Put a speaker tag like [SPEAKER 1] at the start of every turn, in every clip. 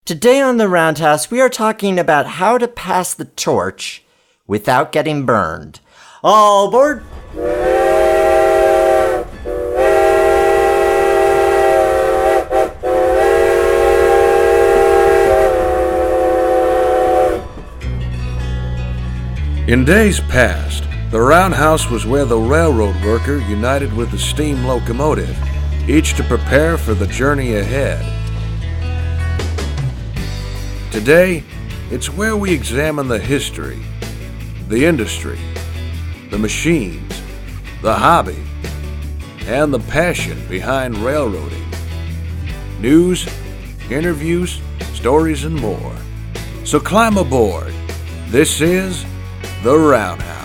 [SPEAKER 1] Today on the Roundhouse, we are talking about how to pass the torch without getting burned. All aboard!
[SPEAKER 2] In days past, the roundhouse was where the railroad worker united with the steam locomotive, each to prepare for the journey ahead. Today, it's where we examine the history, the industry, the machines, the hobby, and the passion behind railroading. News, interviews, stories, and more. So climb aboard. This is The Roundhouse.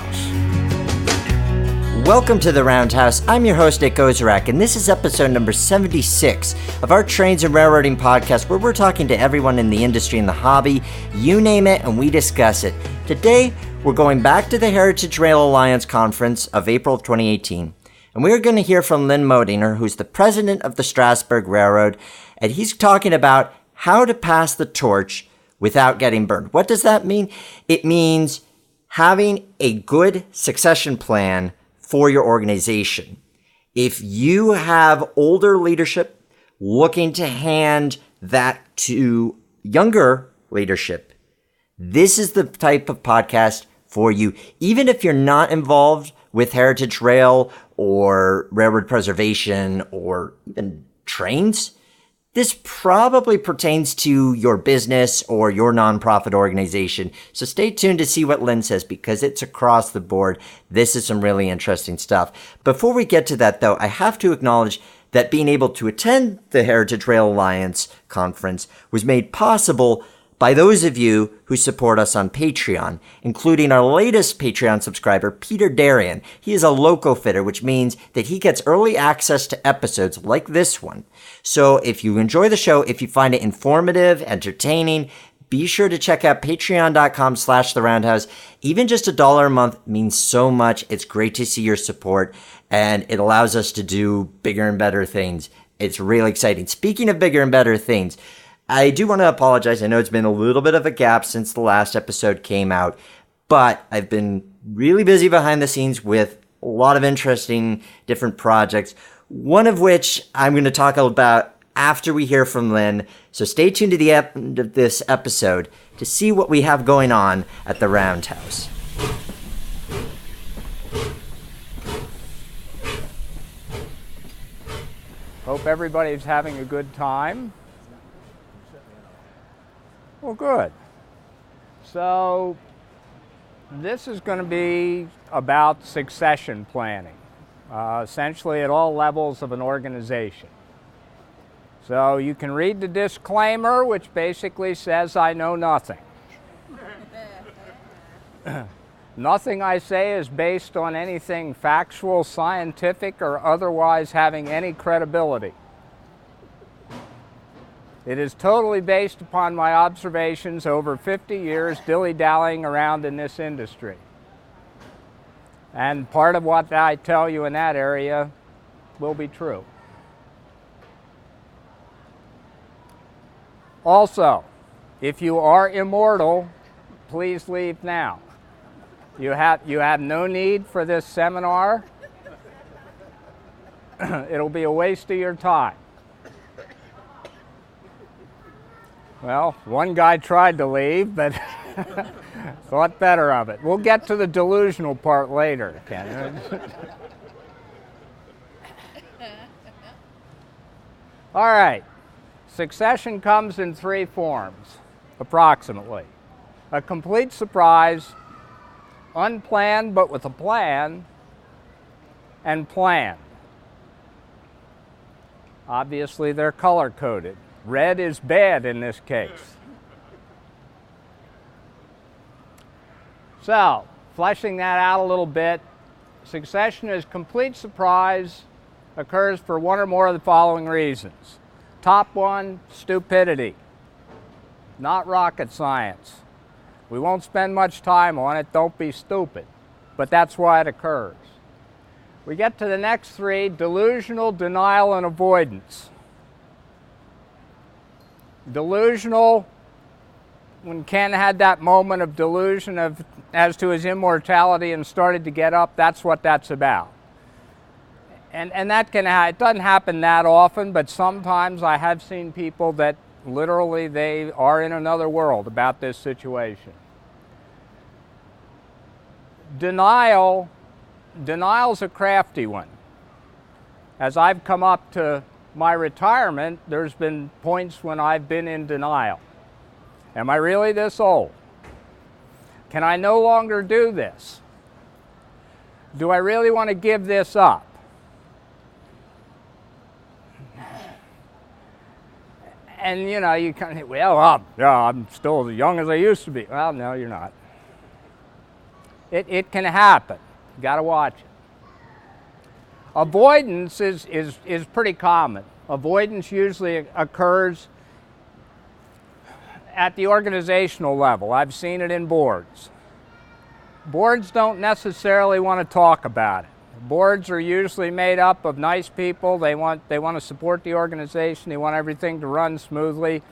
[SPEAKER 1] Welcome to The Roundhouse. I'm your host, Nick Ozarek, and this is episode number 76 of our Trains and Railroading podcast, where we're talking to everyone in the industry and the hobby. You name it, and we discuss it. Today, we're going back to the Heritage Rail Alliance Conference of April of 2018, and we're going to hear from Linn Moedinger, who's the president of the Strasburg Railroad, and he's talking about how to pass the torch without getting burned. What does that mean? It means having a good succession plan for your organization. If you have older leadership looking to hand that to younger leadership, this is the type of podcast for you. Even if you're not involved with Heritage Rail or railroad preservation or even trains, this probably pertains to your business or your nonprofit organization. So stay tuned to see what Linn says, because it's across the board. This is some really interesting stuff. Before we get to that, though, I have to acknowledge that being able to attend the Heritage Rail Alliance conference was made possible by those of you who support us on Patreon, including our latest Patreon subscriber, Peter Darian. He is a loco fitter, which means that he gets early access to episodes like this one. So if you enjoy the show, if you find it informative, entertaining, be sure to check out patreon.com/theroundhouse. Even just $1 a month means so much. It's great to see your support, and it allows us to do bigger and better things. It's really exciting. Speaking of bigger and better things, I do want to apologize. I know it's been a little bit of a gap since the last episode came out, but I've been really busy behind the scenes with a lot of interesting different projects, one of which I'm going to talk about after we hear from Linn. So stay tuned to the end of this episode to see what we have going on at the Roundhouse.
[SPEAKER 3] Hope everybody's having a good time. Well, good. So this is going to be about succession planning, essentially at all levels of an organization. So you can read the disclaimer, which basically says I know nothing. Nothing I say is based on anything factual, scientific, or otherwise having any credibility. It is totally based upon my observations over 50 years dilly-dallying around in this industry. And part of what I tell you in that area will be true. Also, if you are immortal, please leave now. You have no need for this seminar. It'll be a waste of your time. Well, one guy tried to leave, but thought better of it. We'll get to the delusional part later, Ken. All right. Succession comes in 3 forms, approximately. A complete surprise, unplanned but with a plan, and planned. Obviously, they're color-coded. Red is bad in this case. So, fleshing that out a little bit, succession is complete surprise, occurs for one or more of the following reasons. Top one, stupidity. Not rocket science. We won't spend much time on it, don't be stupid. But that's why it occurs. We get to the next 3, delusional, denial, and avoidance. Delusional, when Ken had that moment of delusion as to his immortality and started to get up, that's what that's about. And that it doesn't happen that often, but sometimes I have seen people that literally they are in another world about this situation. Denial's a crafty one. As I've come up to my retirement, there's been points when I've been in denial. Am I really this old? Can I no longer do this? Do I really want to give this up? And you kind of, I'm still as young as I used to be. Well, no, you're not. It can happen. You got to watch it. Avoidance is pretty common. Avoidance usually occurs at the organizational level. I've seen it in boards. Boards don't necessarily want to talk about it. Boards are usually made up of nice people. They want to support the organization. They want everything to run smoothly.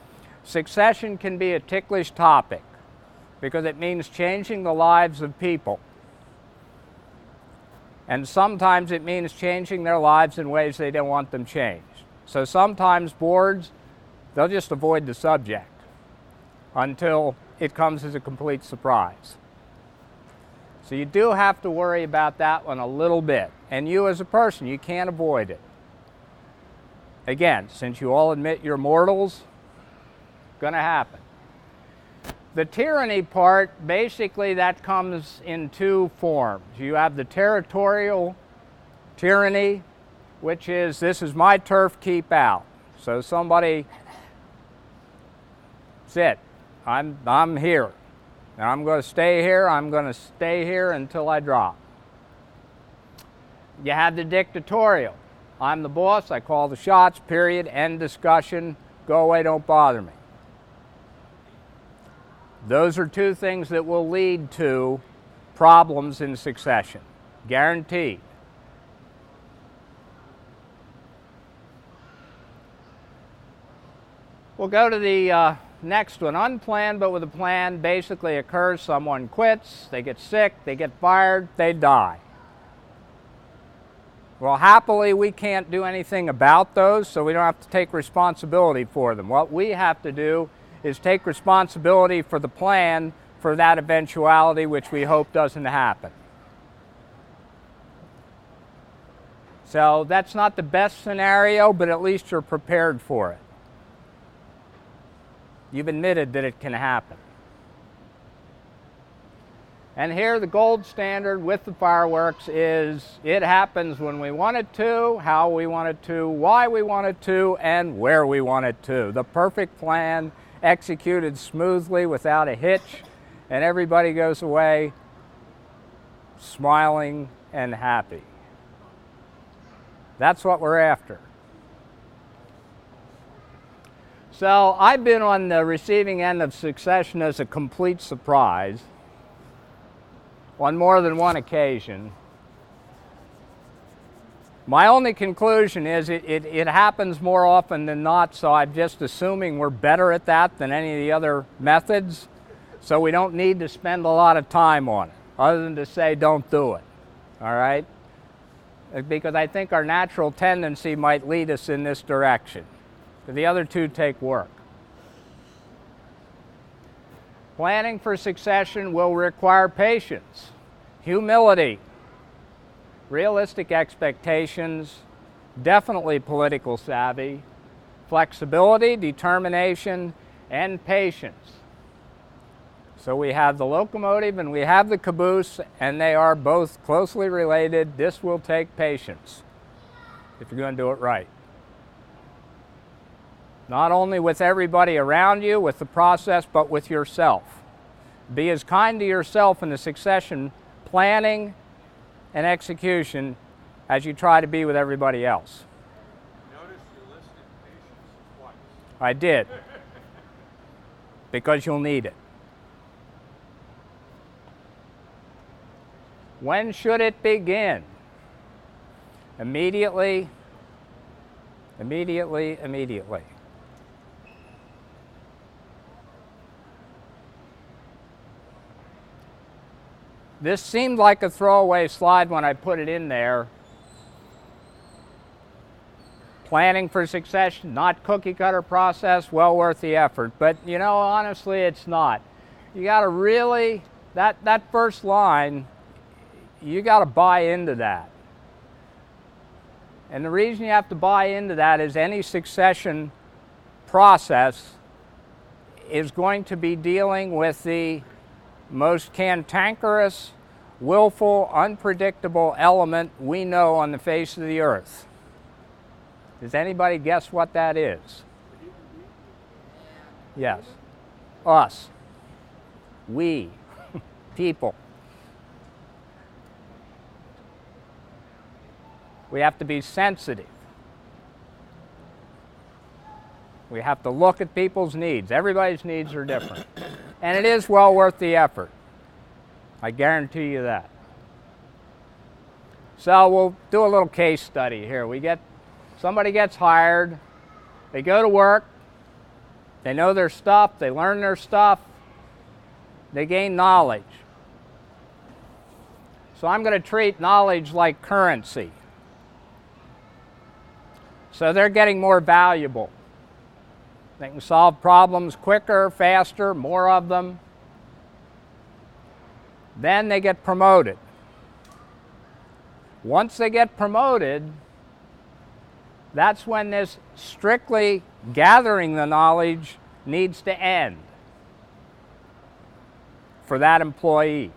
[SPEAKER 3] Succession can be a ticklish topic because it means changing the lives of people. And sometimes it means changing their lives in ways they don't want them changed. So sometimes boards, they'll just avoid the subject until it comes as a complete surprise. So you do have to worry about that one a little bit. And you as a person, you can't avoid it. Again, since you all admit you're mortals, it's going to happen. The tyranny part, basically that comes in two forms. You have the territorial tyranny, which is, this is my turf, keep out. So somebody, that's it, I'm here. And I'm going to stay here. I'm going to stay here until I drop. You have the dictatorial. I'm the boss. I call the shots, period, end discussion. Go away, don't bother me. Those are two things that will lead to problems in succession. Guaranteed. We'll go to the next one. Unplanned but with a plan basically occurs. Someone quits, they get sick, they get fired, they die. Well, happily, we can't do anything about those, so we don't have to take responsibility for them. What we have to do is take responsibility for the plan for that eventuality, which we hope doesn't happen. So that's not the best scenario, but at least you're prepared for it. You've admitted that it can happen. And here the gold standard with the fireworks is it happens when we want it to, how we want it to, why we want it to, and where we want it to. The perfect plan executed smoothly without a hitch, and everybody goes away smiling and happy. That's what we're after. So I've been on the receiving end of succession as a complete surprise on more than one occasion. My only conclusion is it happens more often than not, so I'm just assuming we're better at that than any of the other methods, so we don't need to spend a lot of time on it, other than to say don't do it, all right? Because I think our natural tendency might lead us in this direction. The other two take work. Planning for succession will require patience, humility, realistic expectations, definitely political savvy, flexibility, determination, and patience. So we have the locomotive and we have the caboose, and they are both closely related. This will take patience if you're going to do it right. Not only with everybody around you, with the process, but with yourself. Be as kind to yourself in the succession planning and execution as you try to be with everybody else.
[SPEAKER 2] Notice you listed patience twice.
[SPEAKER 3] I did. Because you'll need it. When should it begin? Immediately, immediately, immediately. This seemed like a throwaway slide when I put it in there. Planning for succession, not cookie cutter process, well worth the effort. But you know, honestly, it's not. You got to really, that first line, you got to buy into that. And the reason you have to buy into that is any succession process is going to be dealing with the most cantankerous, willful, unpredictable element we know on the face of the earth. Does anybody guess what that is? Yes. Us. We. People. We have to be sensitive. We have to look at people's needs. Everybody's needs are different. And it is well worth the effort. I guarantee you that. So we'll do a little case study here. Somebody gets hired, they go to work, they know their stuff, they learn their stuff, they gain knowledge. So I'm going to treat knowledge like currency. So they're getting more valuable. They can solve problems quicker, faster, more of them. Then they get promoted. Once they get promoted, that's when this strictly gathering the knowledge needs to end for that employee.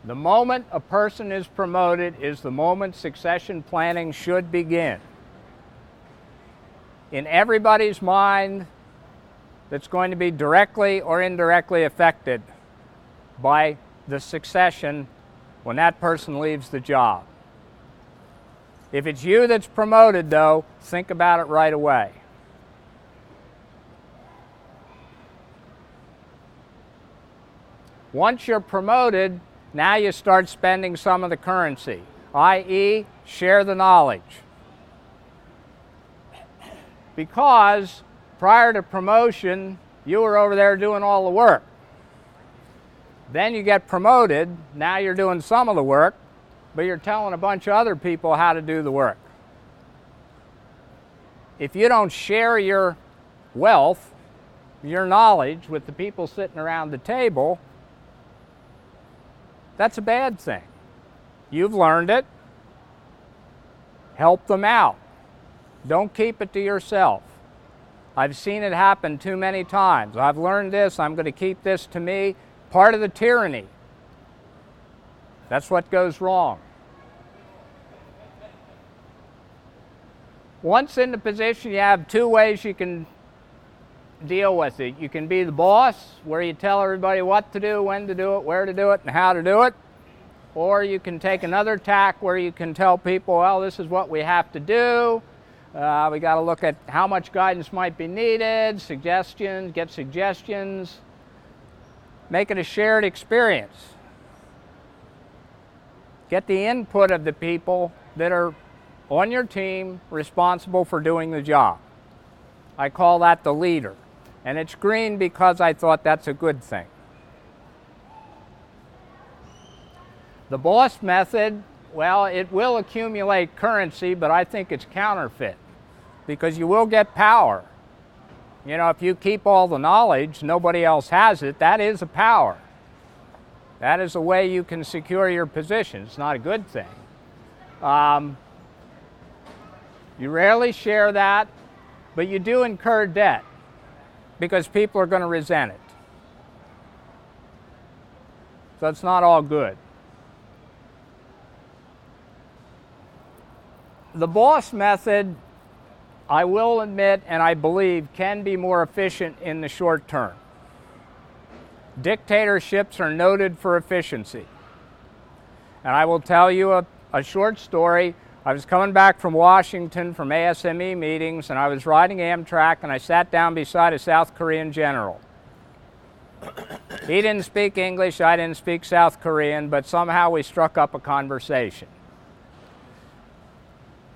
[SPEAKER 3] The moment a person is promoted is the moment succession planning should begin. In everybody's mind that's going to be directly or indirectly affected by the succession when that person leaves the job. If it's you that's promoted, though, think about it right away. Once you're promoted, now you start spending some of the currency, i.e., share the knowledge. Because prior to promotion, you were over there doing all the work. Then you get promoted, now you're doing some of the work, but you're telling a bunch of other people how to do the work. If you don't share your wealth, your knowledge with the people sitting around the table, that's a bad thing. You've learned it. Help them out. Don't keep it to yourself. I've seen it happen too many times. I've learned this, I'm going to keep this to me. Part of the tyranny. That's what goes wrong. Once in the position, you have two ways you can deal with it. You can be the boss, where you tell everybody what to do, when to do it, where to do it, and how to do it. Or you can take another tack where you can tell people, well, this is what we have to do. We got to look at how much guidance might be needed, suggestions, get suggestions. Make it a shared experience. Get the input of the people that are on your team responsible for doing the job. I call that the leader. And it's green because I thought that's a good thing. The boss method, well, it will accumulate currency, but I think it's counterfeit because you will get power. You know, if you keep all the knowledge, nobody else has it, that is a power. That is a way you can secure your position. It's not a good thing. You rarely share that, but you do incur debt because people are going to resent it. So it's not all good. The boss method, I will admit, and I believe, can be more efficient in the short term. Dictatorships are noted for efficiency. And I will tell you a short story. I was coming back from Washington from ASME meetings, and I was riding Amtrak, and I sat down beside a South Korean general. He didn't speak English, I didn't speak South Korean, but somehow we struck up a conversation.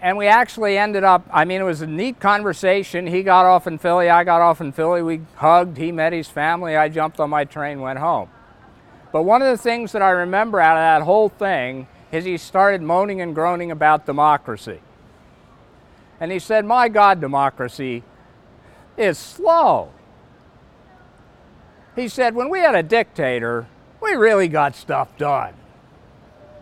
[SPEAKER 3] And we actually ended up, it was a neat conversation. He got off in Philly, I got off in Philly. We hugged, he met his family, I jumped on my train, went home. But one of the things that I remember out of that whole thing is he started moaning and groaning about democracy. And he said, my God, democracy is slow. He said, when we had a dictator, we really got stuff done.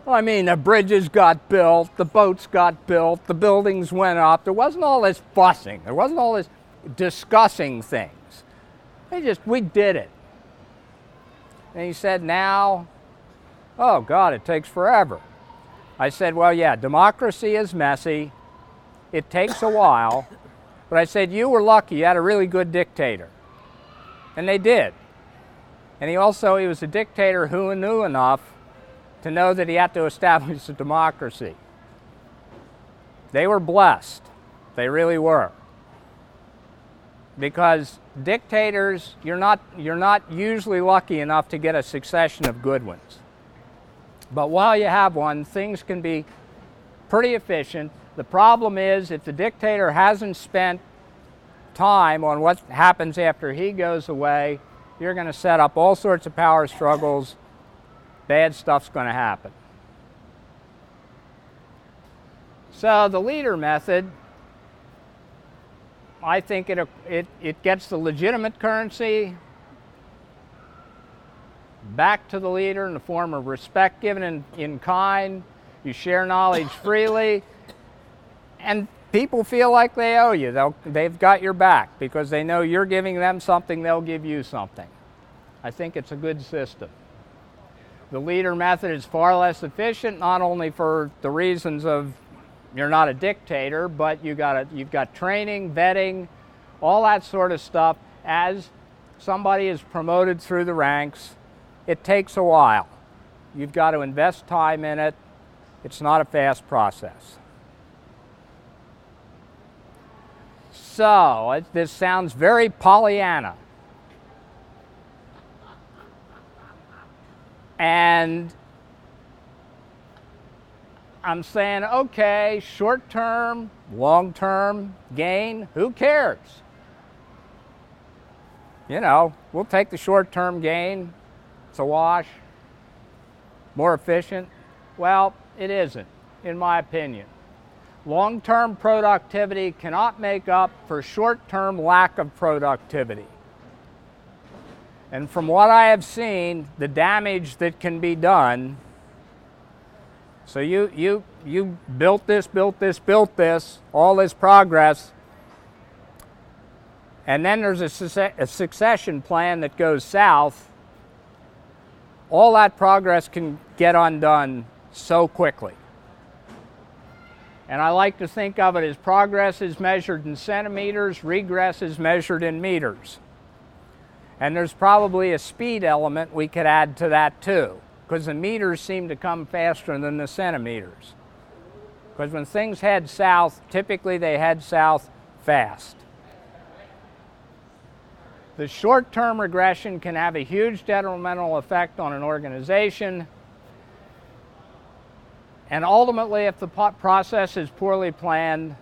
[SPEAKER 3] The bridges got built, the boats got built, the buildings went up. There wasn't all this fussing. There wasn't all this discussing things. We did it. And he said, now, oh God, it takes forever. I said, well, yeah, democracy is messy. It takes a while. But I said, you were lucky. You had a really good dictator. And they did. And he was a dictator who knew enough to know that he had to establish a democracy. They were blessed. They really were. Because dictators, you're not usually lucky enough to get a succession of good ones. But while you have one, things can be pretty efficient. The problem is if the dictator hasn't spent time on what happens after he goes away, you're going to set up all sorts of power struggles. Bad stuff's going to happen. So the leader method, I think it gets the legitimate currency back to the leader in the form of respect given in kind. You share knowledge freely, and people feel like they owe you. They've got your back because they know you're giving them something, they'll give you something. I think it's a good system. The leader method is far less efficient, not only for the reasons of you're not a dictator, but you've got training, vetting, all that sort of stuff. As somebody is promoted through the ranks, it takes a while. You've got to invest time in it. It's not a fast process. So, this sounds very Pollyanna. And I'm saying, okay, short-term, long-term gain, who cares? We'll take the short-term gain. It's a wash. More efficient. Well, it isn't, in my opinion. Long-term productivity cannot make up for short-term lack of productivity. And from what I have seen, the damage that can be done, so you built this, all this progress, and then there's a succession plan that goes south, all that progress can get undone so quickly. And I like to think of it as progress is measured in centimeters, regress is measured in meters. And there's probably a speed element we could add to that too, because the meters seem to come faster than the centimeters. Because when things head south, typically they head south fast. The short-term regression can have a huge detrimental effect on an organization. And ultimately, if the process is poorly planned,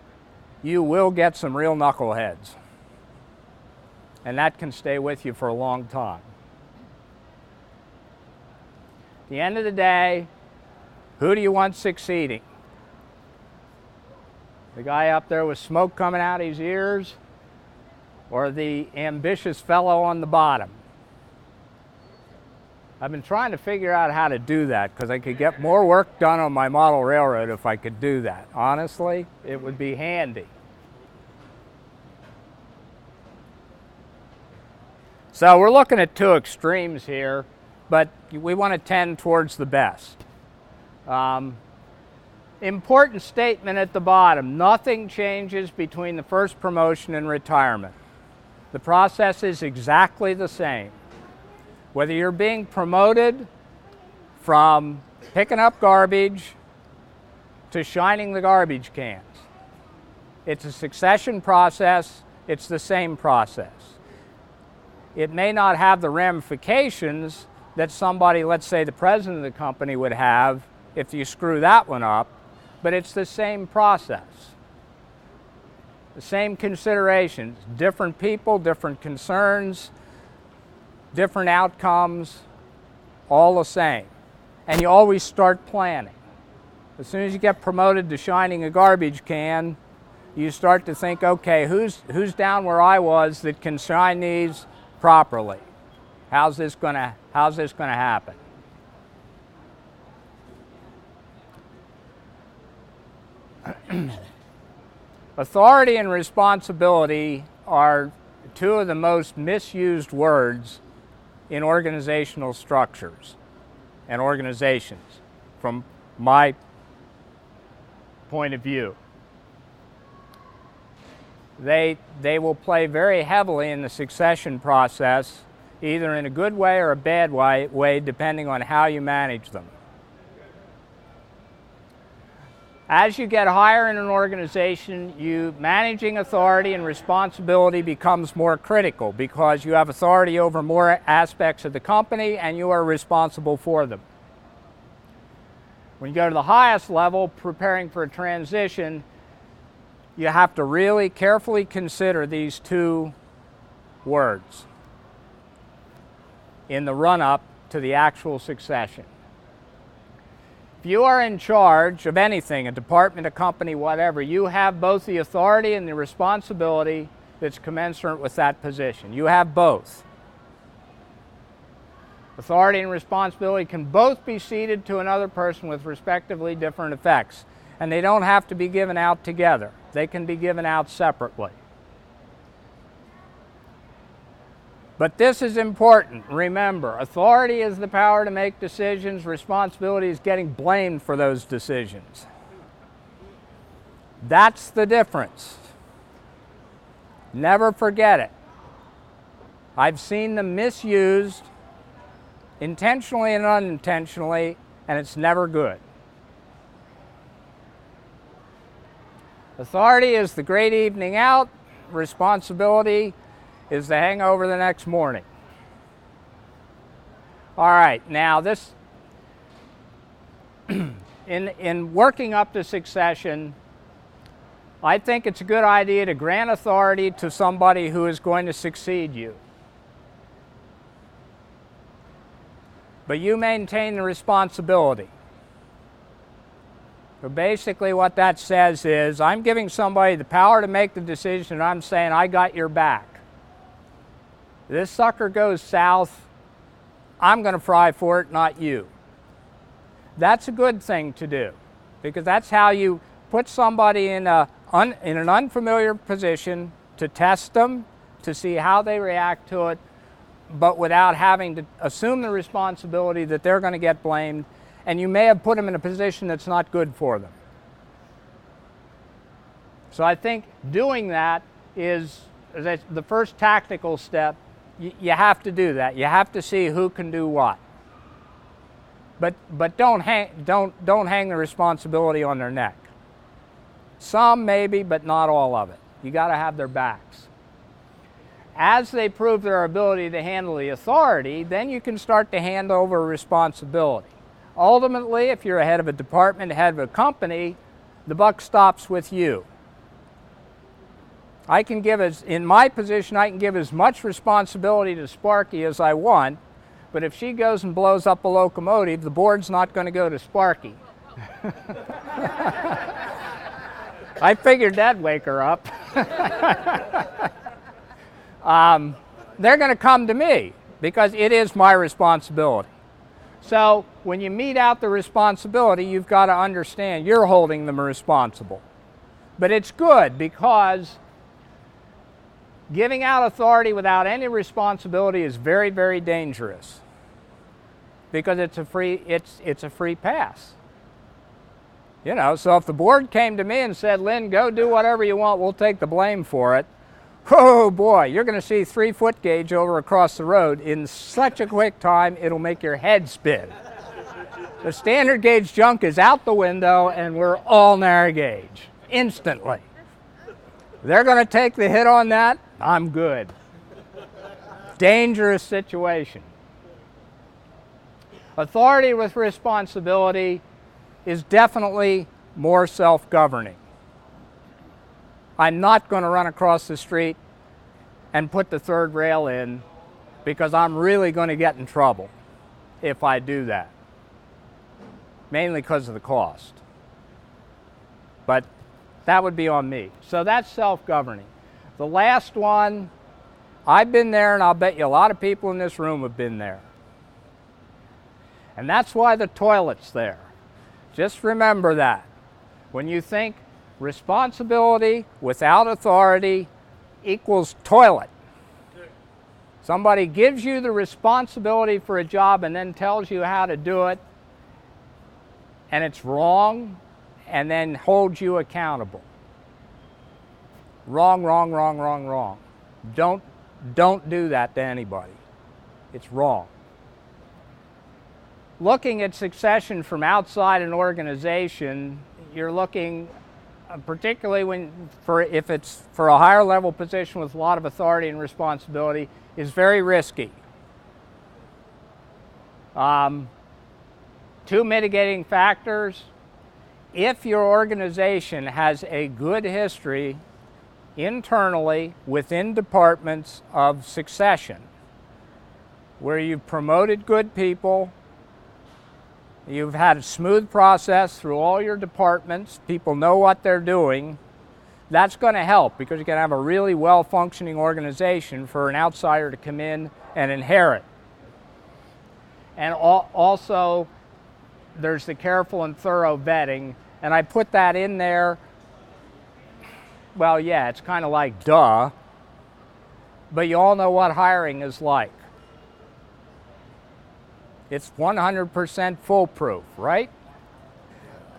[SPEAKER 3] you will get some real knuckleheads. And that can stay with you for a long time. At the end of the day, who do you want succeeding? The guy up there with smoke coming out his ears, or the ambitious fellow on the bottom? I've been trying to figure out how to do that because I could get more work done on my model railroad if I could do that. Honestly, it would be handy. So we're looking at two extremes here, but we want to tend towards the best. Important statement at the bottom: nothing changes between the first promotion and retirement. The process is exactly the same. Whether you're being promoted from picking up garbage to shining the garbage cans, it's a succession process, it's the same process. It may not have the ramifications that somebody, let's say the president of the company, would have if you screw that one up, but it's the same process. The same considerations, different people, different concerns, different outcomes, all the same. And you always start planning. As soon as you get promoted to shining a garbage can, you start to think, okay, who's down where I was that can shine these properly? How's this gonna happen? Authority and responsibility are two of the most misused words in organizational structures and organizations, from my point of view. They will play very heavily in the succession process, either in a good way or a bad way, depending on how you manage them. As you get higher in an organization, managing authority and responsibility becomes more critical because you have authority over more aspects of the company and you are responsible for them. When you go to the highest level, preparing for a transition, you have to really carefully consider these two words in the run-up to the actual succession. If you are in charge of anything, a department, a company, whatever, you have both the authority and the responsibility that's commensurate with that position. You have both. Authority and responsibility can both be ceded to another person with respectively different effects, and they don't have to be given out together. They can be given out separately. But this is important. Remember, authority is the power to make decisions. Responsibility is getting blamed for those decisions. That's the difference. Never forget it. I've seen them misused intentionally and unintentionally, and it's never good. Authority is the great evening out. Responsibility is the hangover the next morning. All right, now this, in working up to succession, I think it's a good idea to grant authority to somebody who is going to succeed you. But you maintain the responsibility. So basically what that says is, I'm giving somebody the power to make the decision, and I'm saying, I got your back. This sucker goes south, I'm going to fry for it, not you. That's a good thing to do, because that's how you put somebody in an unfamiliar position to test them, to see how they react to it, but without having to assume the responsibility that they're going to get blamed, and you may have put them in a position that's not good for them. So I think doing that is the first tactical step. You have to do that. You have to see who can do what. But don't hang the responsibility on their neck. Some maybe, but not all of it. You got to have their backs. As they prove their ability to handle the authority, then you can start to hand over responsibility. Ultimately, if you're a head of a department, head of a company, the buck stops with you. In my position, I can give as much responsibility to Sparky as I want, but if she goes and blows up a locomotive, the board's not going to go to Sparky. I figured that'd wake her up. They're going to come to me because it is my responsibility. So when you mete out the responsibility, you've got to understand you're holding them responsible. But it's good because giving out authority without any responsibility is very, very dangerous because it's a free pass. You know, so if the board came to me and said, Linn, go do whatever you want, we'll take the blame for it. Oh boy, you're going to see 3-foot gauge over across the road in such a quick time, it'll make your head spin. The standard gauge junk is out the window and we're all narrow gauge, instantly. They're going to take the hit on that, I'm good. Dangerous situation. Authority with responsibility is definitely more self-governing. I'm not going to run across the street and put the third rail in, because I'm really going to get in trouble if I do that, mainly because of the cost. But that would be on me. So that's self-governing. The last one, I've been there, and I'll bet you a lot of people in this room have been there. And that's why the toilet's there. Just remember that. When you think responsibility without authority equals toilet. Somebody gives you the responsibility for a job and then tells you how to do it, and it's wrong, and then holds you accountable. Wrong, wrong, wrong, wrong, wrong. Don't do that to anybody. It's wrong. Looking at succession from outside an organization, you're looking, particularly if it's for a higher level position with a lot of authority and responsibility, is very risky. Two mitigating factors. If your organization has a good history internally within departments of succession, where you've promoted good people, you've had a smooth process through all your departments, people know what they're doing, that's going to help, because you can have a really well-functioning organization for an outsider to come in and inherit. And also, there's the careful and thorough vetting, and I put that in there. Well, yeah, it's kind of like duh, but you all know what hiring is like. It's 100% foolproof, right?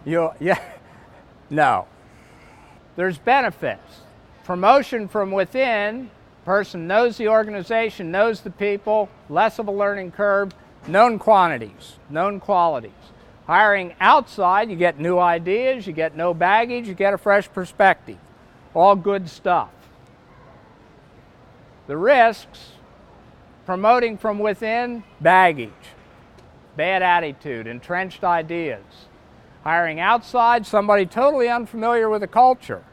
[SPEAKER 3] Yeah, no. There's benefits. Promotion from within, person knows the organization, knows the people, less of a learning curve, known quantities, known qualities. Hiring outside, you get new ideas, you get no baggage, you get a fresh perspective. All good stuff. The risks, promoting from within, baggage, bad attitude, entrenched ideas. Hiring outside, somebody totally unfamiliar with the culture.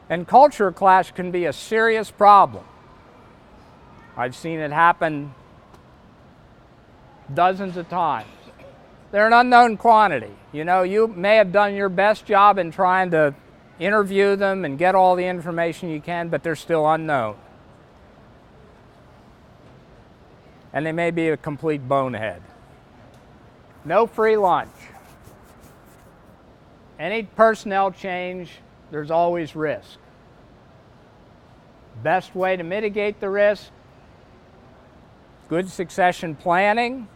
[SPEAKER 3] And culture clash can be a serious problem. I've seen it happen dozens of times. They're an unknown quantity. You know, you may have done your best job in trying to interview them and get all the information you can, but they're still unknown. And they may be a complete bonehead. No free lunch. Any personnel change, there's always risk. Best way to mitigate the risk, good succession planning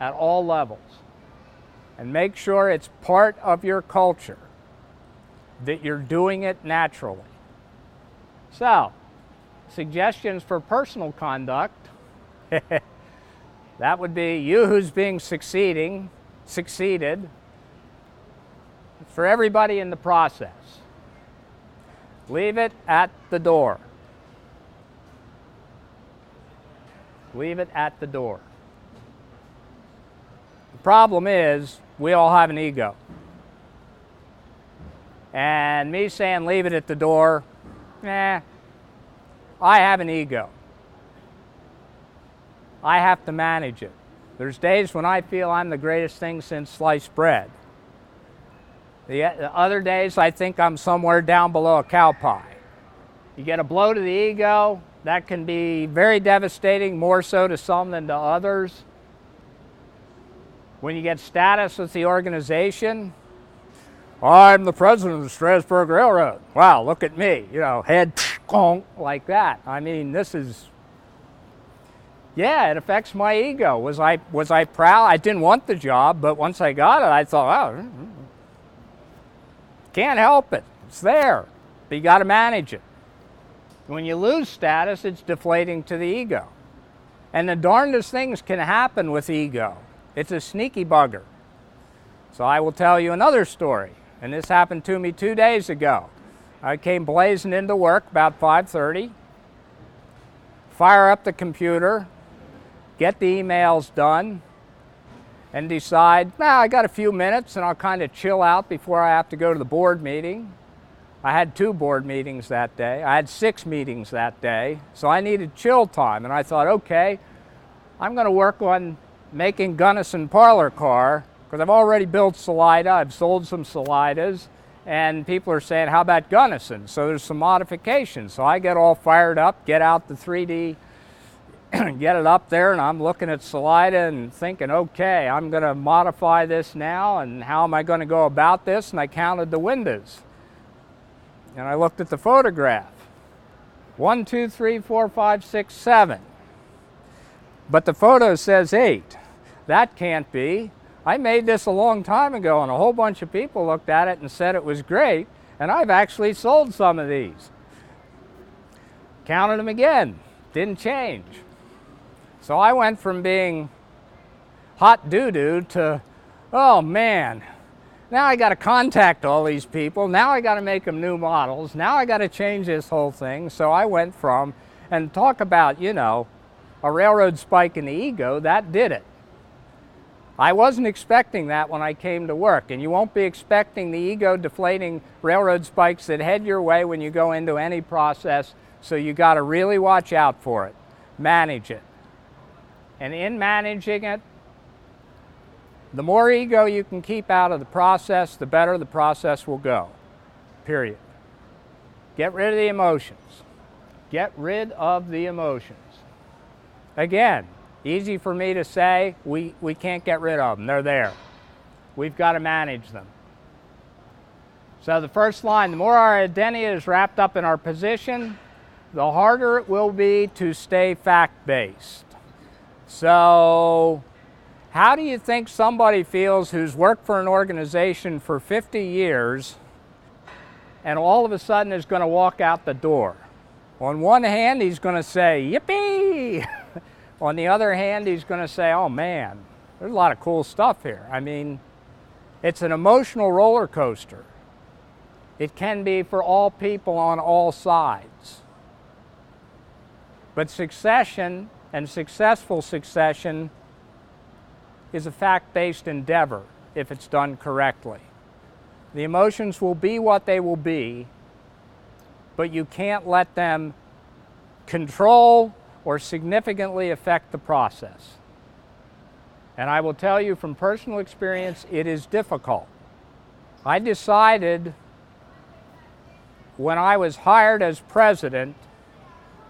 [SPEAKER 3] at all levels. And make sure it's part of your culture, that you're doing it naturally. So, suggestions for personal conduct. That would be you who's being succeeded, for everybody in the process. Leave it at the door. Leave it at the door. The problem is, we all have an ego. And me saying leave it at the door, I have an ego. I have to manage it. There's days when I feel I'm the greatest thing since sliced bread. The other days I think I'm somewhere down below a cow pie. You get a blow to the ego, that can be very devastating, more so to some than to others. When you get status with the organization, I'm the president of the Strasburg Railroad. Wow, look at me, you know, head like that. I mean, this is, yeah, it affects my ego. Was I proud? I didn't want the job, but once I got it, I thought, oh, can't help it. It's there, but you got to manage it. When you lose status, it's deflating to the ego. And the darndest things can happen with ego. It's a sneaky bugger. So I will tell you another story, and this happened to me 2 days ago. I came blazing into work about 5:30, fire up the computer, get the emails done, and decide, I got a few minutes and I'll kind of chill out before I have to go to the board meeting. I had 2 board meetings that day. I had 6 meetings that day, so I needed chill time. And I thought, okay, I'm going to work on making Gunnison parlor car, because I've already built Salida. I've sold some Salidas, and people are saying, how about Gunnison? So there's some modifications. So I get all fired up, get out the 3D, get it up there, and I'm looking at Salida and thinking, okay, I'm going to modify this now, and how am I going to go about this? And I counted the windows, and I looked at the photograph. 1, 2, 3, 4, 5, 6, 7. But the photo says 8. That can't be. I made this a long time ago, and a whole bunch of people looked at it and said it was great, and I've actually sold some of these. Counted them again, didn't change. So I went from being hot doo-doo to, oh man, now I got to contact all these people, now I got to make them new models, now I got to change this whole thing. So I went from, and talk about, a railroad spike in the ego, that did it. I wasn't expecting that when I came to work, and you won't be expecting the ego deflating railroad spikes that head your way when you go into any process, so you got to really watch out for it, manage it. And in managing it, the more ego you can keep out of the process, the better the process will go, period. Get rid of the emotions. Get rid of the emotions. Again, easy for me to say, we can't get rid of them. They're there. We've got to manage them. So the first line, the more our identity is wrapped up in our position, the harder it will be to stay fact-based. So how do you think somebody feels who's worked for an organization for 50 years and all of a sudden is going to walk out the door? On one hand, he's going to say, yippee! On the other hand, he's going to say, oh man, there's a lot of cool stuff here. I mean, it's an emotional roller coaster. It can be for all people on all sides. But succession, and successful succession, is a fact-based endeavor if it's done correctly. The emotions will be what they will be, but you can't let them control or significantly affect the process. And I will tell you from personal experience, it is difficult. I decided when I was hired as president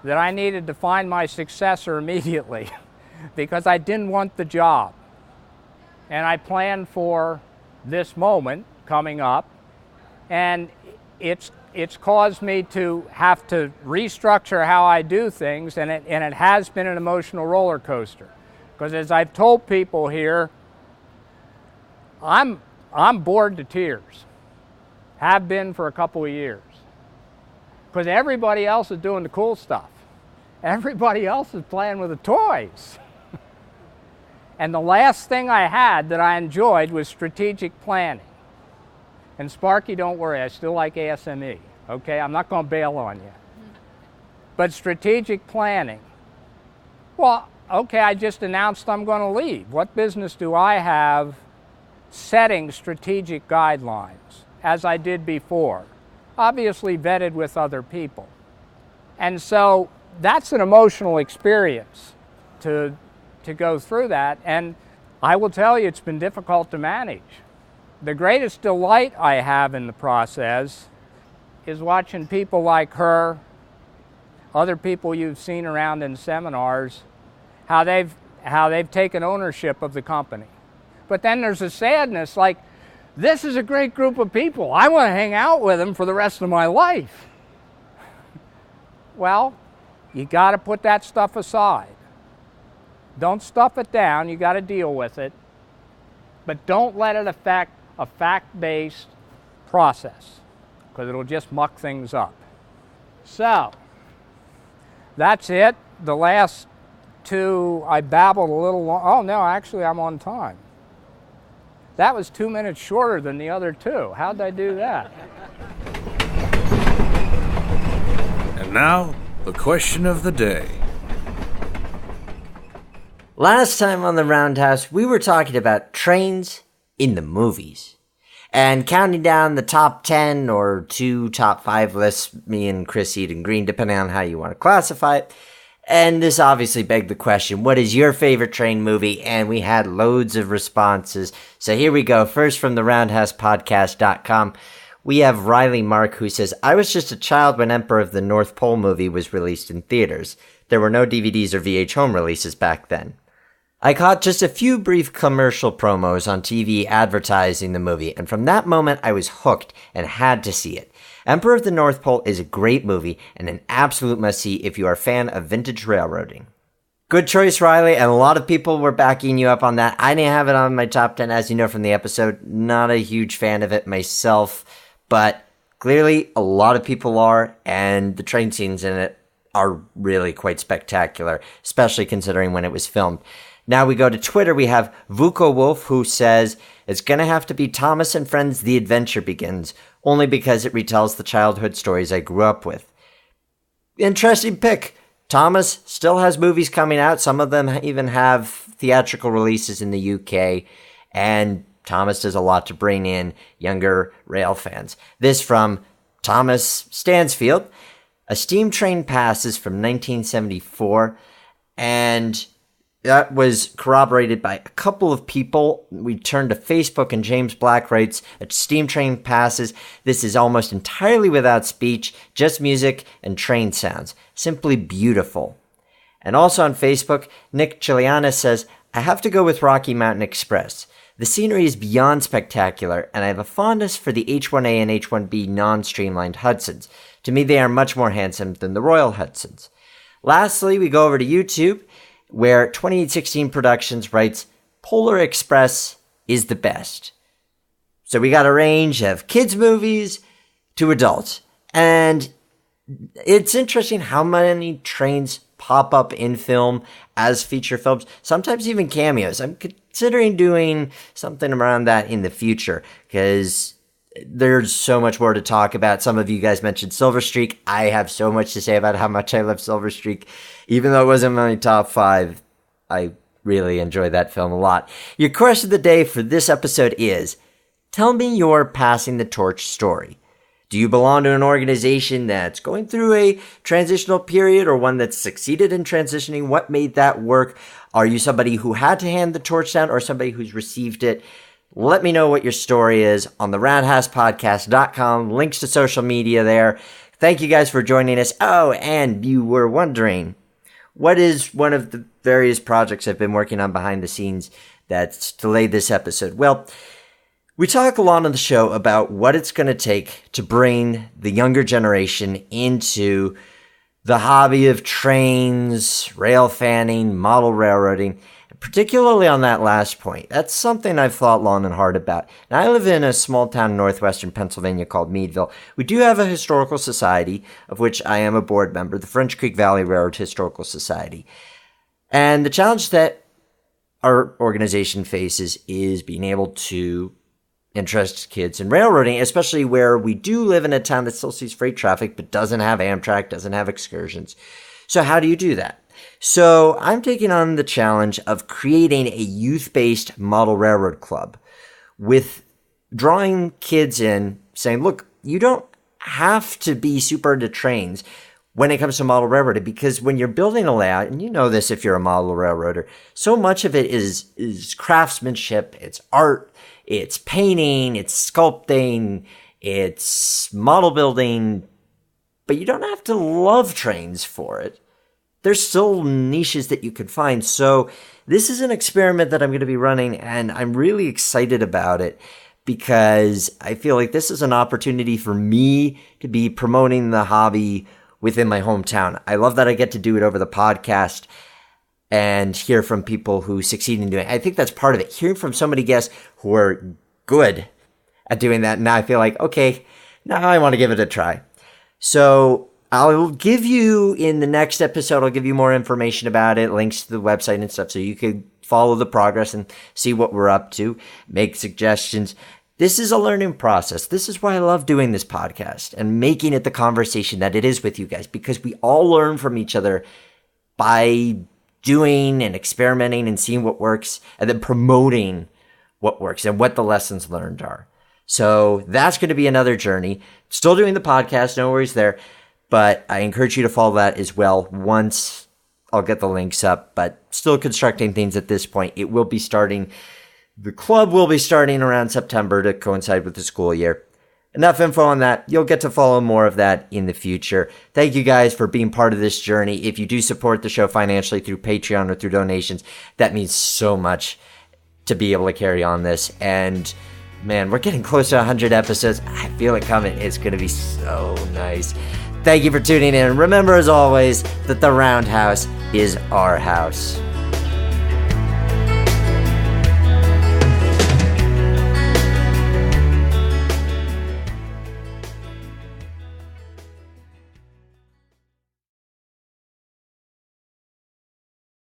[SPEAKER 3] that I needed to find my successor immediately because I didn't want the job. And I planned for this moment coming up, and it's caused me to have to restructure how I do things, and it has been an emotional roller coaster. Because as I've told people here, I'm bored to tears. Have been for a couple of years. Because everybody else is doing the cool stuff. Everybody else is playing with the toys. And the last thing I had that I enjoyed was strategic planning. And Sparky, don't worry, I still like ASME, okay? I'm not going to bail on you. But strategic planning, well, okay, I just announced I'm going to leave. What business do I have setting strategic guidelines, as I did before? Obviously vetted with other people. And so that's an emotional experience to go through that, and I will tell you it's been difficult to manage. The greatest delight I have in the process is watching people like her, other people you've seen around in seminars, how they've taken ownership of the company. But then there's a sadness, like, this is a great group of people. I want to hang out with them for the rest of my life. Well, you got to put that stuff aside. Don't stuff it down, you got to deal with it, but don't let it affect a fact-based process, because it'll just muck things up. So, that's it. The last two, I babbled a little long. Oh no, actually I'm on time. That was 2 minutes shorter than the other two. How'd I do that?
[SPEAKER 2] And now, the question of the day.
[SPEAKER 1] Last time on the Roundhouse, we were talking about trains in the movies. And counting down the top 10 or 2 top 5 lists, me and Chris Eden Green, depending on how you want to classify it. And this obviously begged the question, what is your favorite train movie? And we had loads of responses. So here we go. First from the roundhousepodcast.com. We have Riley Mark, who says, I was just a child when Emperor of the North Pole movie was released in theaters. There were no DVDs or VH home releases back then. I caught just a few brief commercial promos on TV advertising the movie, and from that moment I was hooked and had to see it. Emperor of the North Pole is a great movie and an absolute must-see if you are a fan of vintage railroading. Good choice, Riley, and a lot of people were backing you up on that. I didn't have it on my top 10, as you know from the episode. Not a huge fan of it myself, but clearly a lot of people are, and the train scenes in it are really quite spectacular, especially considering when it was filmed. Now we go to Twitter. We have Vuko Wolf, who says, it's going to have to be Thomas and Friends The Adventure Begins, only because it retells the childhood stories I grew up with. Interesting pick. Thomas still has movies coming out. Some of them even have theatrical releases in the UK, and Thomas does a lot to bring in younger rail fans. This from Thomas Stansfield. A steam train passes from 1974, and that was corroborated by a couple of people. We turned to Facebook, and James Black writes, a steam train passes. This is almost entirely without speech, just music and train sounds. Simply beautiful. And also on Facebook, Nick Chiliana says, I have to go with Rocky Mountain Express. The scenery is beyond spectacular, and I have a fondness for the H1A and H1B non-streamlined Hudsons. To me, they are much more handsome than the Royal Hudsons. Lastly, we go over to YouTube, where 2816 Productions writes, Polar Express is the best. So we got a range of kids' movies to adults. And it's interesting how many trains pop up in film as feature films, sometimes even cameos. I'm considering doing something around that in the future, because there's so much more to talk about. Some of you guys mentioned Silver Streak. I have so much to say about how much I love Silver Streak. Even though it wasn't my top 5, I really enjoyed that film a lot. Your question of the day for this episode is, tell me your passing the torch story. Do you belong to an organization that's going through a transitional period or one that's succeeded in transitioning? What made that work? Are you somebody who had to hand the torch down or somebody who's received it? Let me know what your story is on the roundhousepodcast.com. Links to social media there. Thank you guys for joining us. Oh, and you were wondering, what is one of the various projects I've been working on behind the scenes that's delayed this episode? Well, we talk a lot on the show about what it's going to take to bring the younger generation into the hobby of trains, rail fanning, model railroading, particularly on that last point. That's something I've thought long and hard about. Now, I live in a small town in northwestern Pennsylvania called Meadville. We do have a historical society, of which I am a board member, the French Creek Valley Railroad Historical Society. And the challenge that our organization faces is being able to interest kids in railroading, especially where we do live in a town that still sees freight traffic but doesn't have Amtrak, doesn't have excursions. So how do you do that? So I'm taking on the challenge of creating a youth-based model railroad club with drawing kids in, saying, look, you don't have to be super into trains when it comes to model railroading, because when you're building a layout, and you know this if you're a model railroader, so much of it is craftsmanship, it's art, it's painting, it's sculpting, it's model building, but you don't have to love trains for it. There's still niches that you could find. So this is an experiment that I'm going to be running, and I'm really excited about it because I feel like this is an opportunity for me to be promoting the hobby within my hometown. I love that I get to do it over the podcast and hear from people who succeed in doing it. I think that's part of it. Hearing from so many guests who are good at doing that. Now I feel like, okay, now I want to give it a try. So I'll give you, in the next episode, I'll give you more information about it, links to the website and stuff, so you could follow the progress and see what we're up to, make suggestions. This is a learning process. This is why I love doing this podcast and making it the conversation that it is with you guys, because we all learn from each other by doing and experimenting and seeing what works, and then promoting what works and what the lessons learned are. So that's going to be another journey. Still doing the podcast, no worries there, but I encourage you to follow that as well once I'll get the links up, but still constructing things at this point. It will be starting, the club will be starting around September to coincide with the school year. Enough info on that. You'll get to follow more of that in the future. Thank you guys for being part of this journey. If you do support the show financially through Patreon or through donations, that means so much to be able to carry on this. And man, we're getting close to 100 episodes. I feel it coming. It's going to be so nice. Thank you for tuning in. Remember, as always, that the Roundhouse is our house.